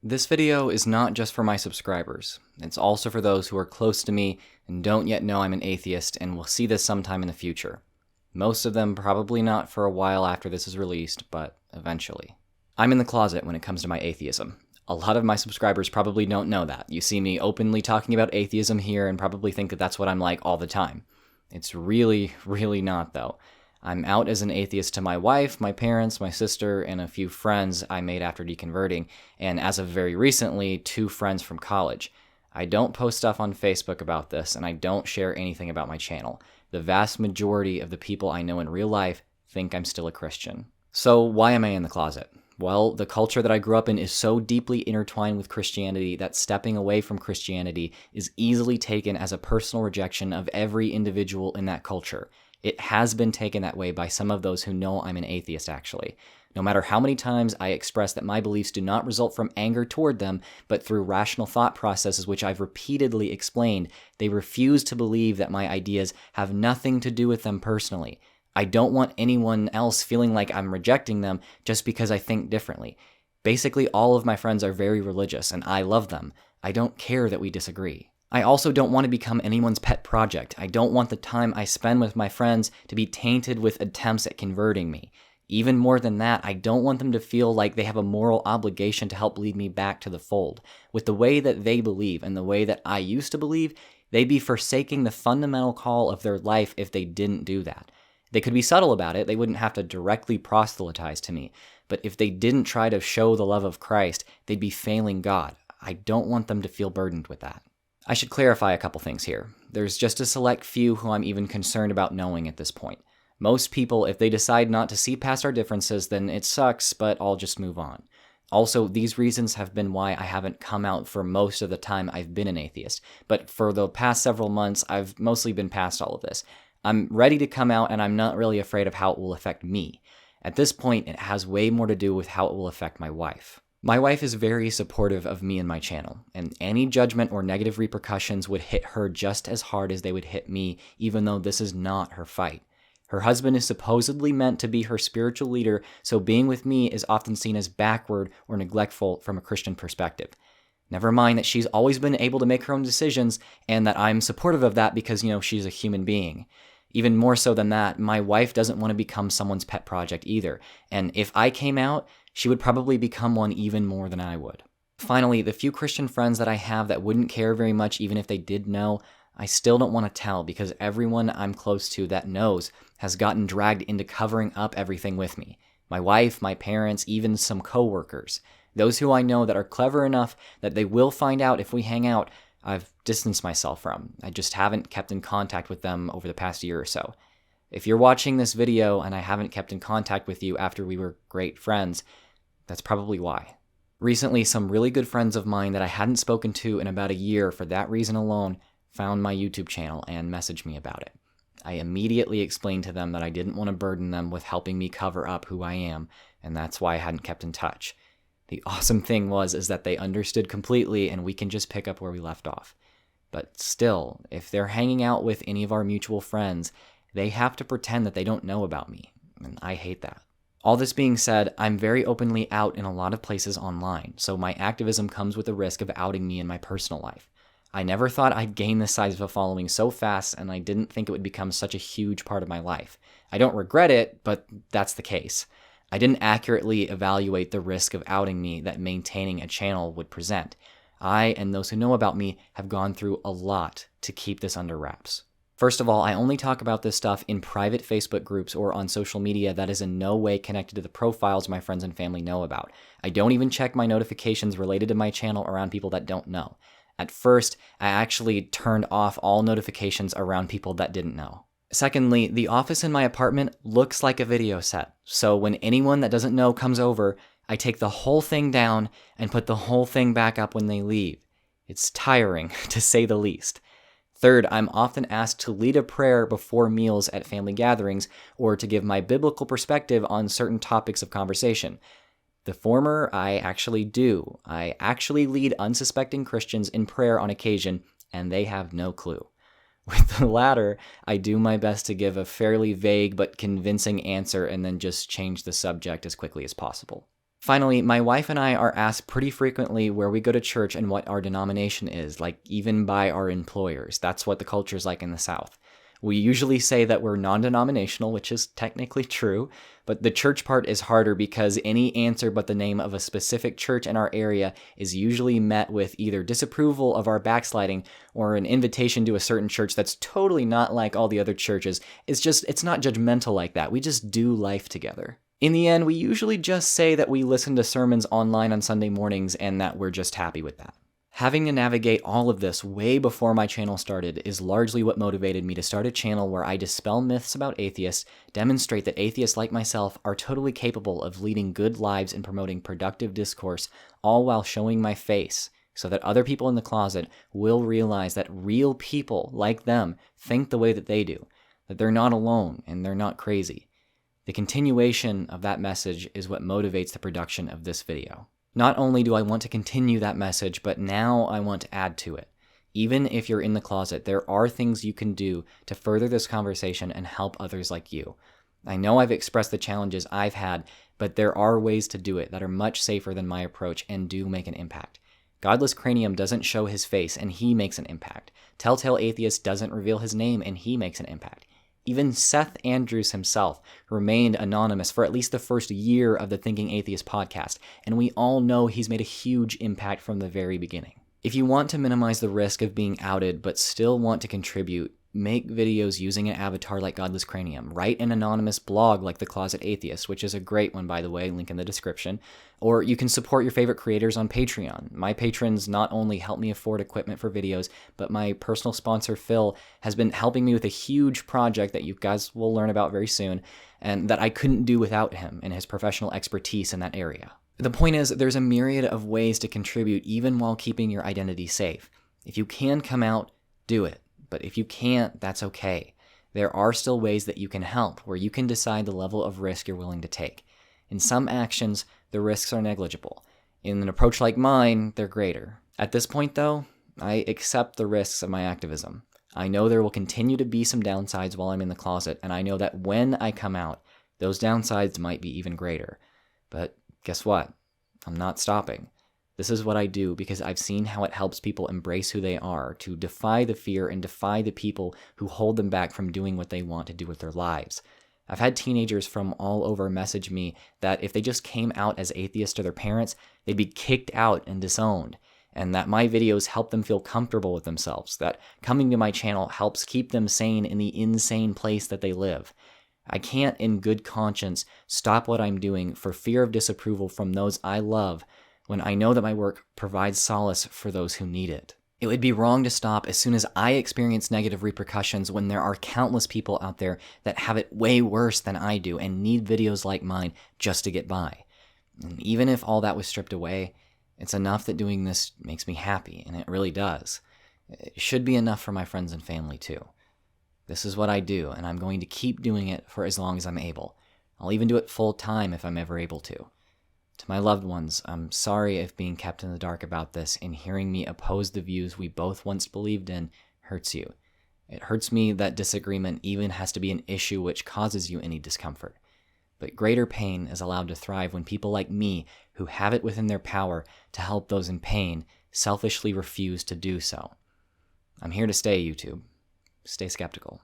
This video is not just for my subscribers. It's also for those who are close to me and don't yet know I'm an atheist and will see this sometime in the future. Most of them probably not for a while after this is released, but eventually. I'm in the closet when it comes to my atheism. A lot of my subscribers probably don't know that. You see me openly talking about atheism here and probably think that that's what I'm like all the time. It's really not, though. I'm out as an atheist to my wife, my parents, my sister, and a few friends I made after deconverting, and as of very recently, 2 friends from college. I don't post stuff on Facebook about this, and I don't share anything about my channel. The vast majority of the people I know in real life think I'm still a Christian. So why am I in the closet? Well, the culture that I grew up in is so deeply intertwined with Christianity that stepping away from Christianity is easily taken as a personal rejection of every individual in that culture. It has been taken that way by some of those who know I'm an atheist, actually. No matter how many times I express that my beliefs do not result from anger toward them, but through rational thought processes which I've repeatedly explained, they refuse to believe that my ideas have nothing to do with them personally. I don't want anyone else feeling like I'm rejecting them just because I think differently. Basically, all of my friends are very religious, and I love them. I don't care that we disagree. I also don't want to become anyone's pet project. I don't want the time I spend with my friends to be tainted with attempts at converting me. Even more than that, I don't want them to feel like they have a moral obligation to help lead me back to the fold. With the way that they believe and the way that I used to believe, they'd be forsaking the fundamental call of their life if they didn't do that. They could be subtle about it. They wouldn't have to directly proselytize to me. But if they didn't try to show the love of Christ, they'd be failing God. I don't want them to feel burdened with that. I should clarify a couple things here. There's just a select few who I'm even concerned about knowing at this point. Most people, if they decide not to see past our differences, then it sucks, but I'll just move on. Also, these reasons have been why I haven't come out for most of the time I've been an atheist. But for the past several months, I've mostly been past all of this. I'm ready to come out, and I'm not really afraid of how it will affect me. At this point, it has way more to do with how it will affect my wife. My wife is very supportive of me and my channel, and any judgment or negative repercussions would hit her just as hard as they would hit me, even though this is not her fight. Her husband is supposedly meant to be her spiritual leader, so being with me is often seen as backward or neglectful from a Christian perspective. Never mind that she's always been able to make her own decisions, and that I'm supportive of that because, she's a human being. Even more so than that, my wife doesn't want to become someone's pet project either, and if I came out, she would probably become one even more than I would. Finally, the few Christian friends that I have that wouldn't care very much even if they did know, I still don't want to tell because everyone I'm close to that knows has gotten dragged into covering up everything with me. My wife, my parents, even some coworkers. Those who I know that are clever enough that they will find out if we hang out, I've distanced myself from. I just haven't kept in contact with them over the past year or so. If you're watching this video and I haven't kept in contact with you after we were great friends, that's probably why. Recently, some really good friends of mine that I hadn't spoken to in about a year for that reason alone found my YouTube channel and messaged me about it. I immediately explained to them that I didn't want to burden them with helping me cover up who I am, and that's why I hadn't kept in touch. The awesome thing is that they understood completely and we can just pick up where we left off. But still, if they're hanging out with any of our mutual friends, they have to pretend that they don't know about me, and I hate that. All this being said, I'm very openly out in a lot of places online, so my activism comes with the risk of outing me in my personal life. I never thought I'd gain this size of a following so fast, and I didn't think it would become such a huge part of my life. I don't regret it, but that's the case. I didn't accurately evaluate the risk of outing me that maintaining a channel would present. I and those who know about me have gone through a lot to keep this under wraps. First of all, I only talk about this stuff in private Facebook groups or on social media that is in no way connected to the profiles my friends and family know about. I don't even check my notifications related to my channel around people that don't know. At first, I actually turned off all notifications around people that didn't know. Secondly, the office in my apartment looks like a video set, so when anyone that doesn't know comes over, I take the whole thing down and put the whole thing back up when they leave. It's tiring, to say the least. Third, I'm often asked to lead a prayer before meals at family gatherings or to give my biblical perspective on certain topics of conversation. The former, I actually do. I actually lead unsuspecting Christians in prayer on occasion, and they have no clue. With the latter, I do my best to give a fairly vague but convincing answer and then just change the subject as quickly as possible. Finally, my wife and I are asked pretty frequently where we go to church and what our denomination is, like even by our employers. That's what the culture is like in the South. We usually say that we're non-denominational, which is technically true, but the church part is harder because any answer but the name of a specific church in our area is usually met with either disapproval of our backsliding or an invitation to a certain church that's totally not like all the other churches. It's not judgmental like that. We just do life together. In the end, we usually just say that we listen to sermons online on Sunday mornings and that we're just happy with that. Having to navigate all of this way before my channel started is largely what motivated me to start a channel where I dispel myths about atheists, demonstrate that atheists like myself are totally capable of leading good lives and promoting productive discourse, all while showing my face, so that other people in the closet will realize that real people like them think the way that they do, that they're not alone and they're not crazy. The continuation of that message is what motivates the production of this video. Not only do I want to continue that message, but now I want to add to it. Even if you're in the closet, there are things you can do to further this conversation and help others like you. I know I've expressed the challenges I've had, but there are ways to do it that are much safer than my approach and do make an impact. Godless Cranium doesn't show his face and he makes an impact. Telltale Atheist doesn't reveal his name and he makes an impact. Even Seth Andrews himself remained anonymous for at least the first year of the Thinking Atheist podcast, and we all know he's made a huge impact from the very beginning. If you want to minimize the risk of being outed but still want to contribute, make videos using an avatar like Godless Cranium. Write an anonymous blog like The Closet Atheist, which is a great one, by the way, link in the description. Or you can support your favorite creators on Patreon. My patrons not only help me afford equipment for videos, but my personal sponsor, Phil, has been helping me with a huge project that you guys will learn about very soon, and that I couldn't do without him and his professional expertise in that area. The point is, there's a myriad of ways to contribute even while keeping your identity safe. If you can come out, do it. But if you can't, that's okay. There are still ways that you can help, where you can decide the level of risk you're willing to take. In some actions, the risks are negligible. In an approach like mine, they're greater. At this point, though, I accept the risks of my activism. I know there will continue to be some downsides while I'm in the closet, and I know that when I come out, those downsides might be even greater. But guess what? I'm not stopping. This is what I do because I've seen how it helps people embrace who they are, to defy the fear and defy the people who hold them back from doing what they want to do with their lives. I've had teenagers from all over message me that if they just came out as atheists to their parents, they'd be kicked out and disowned, and that my videos help them feel comfortable with themselves, that coming to my channel helps keep them sane in the insane place that they live. I can't, in good conscience, stop what I'm doing for fear of disapproval from those I love, when I know that my work provides solace for those who need it. It would be wrong to stop as soon as I experience negative repercussions when there are countless people out there that have it way worse than I do and need videos like mine just to get by. And even if all that was stripped away, it's enough that doing this makes me happy, and it really does. It should be enough for my friends and family too. This is what I do, and I'm going to keep doing it for as long as I'm able. I'll even do it full time if I'm ever able to. To my loved ones, I'm sorry if being kept in the dark about this and hearing me oppose the views we both once believed in hurts you. It hurts me that disagreement even has to be an issue which causes you any discomfort. But greater pain is allowed to thrive when people like me, who have it within their power to help those in pain, selfishly refuse to do so. I'm here to stay, YouTube. Stay skeptical.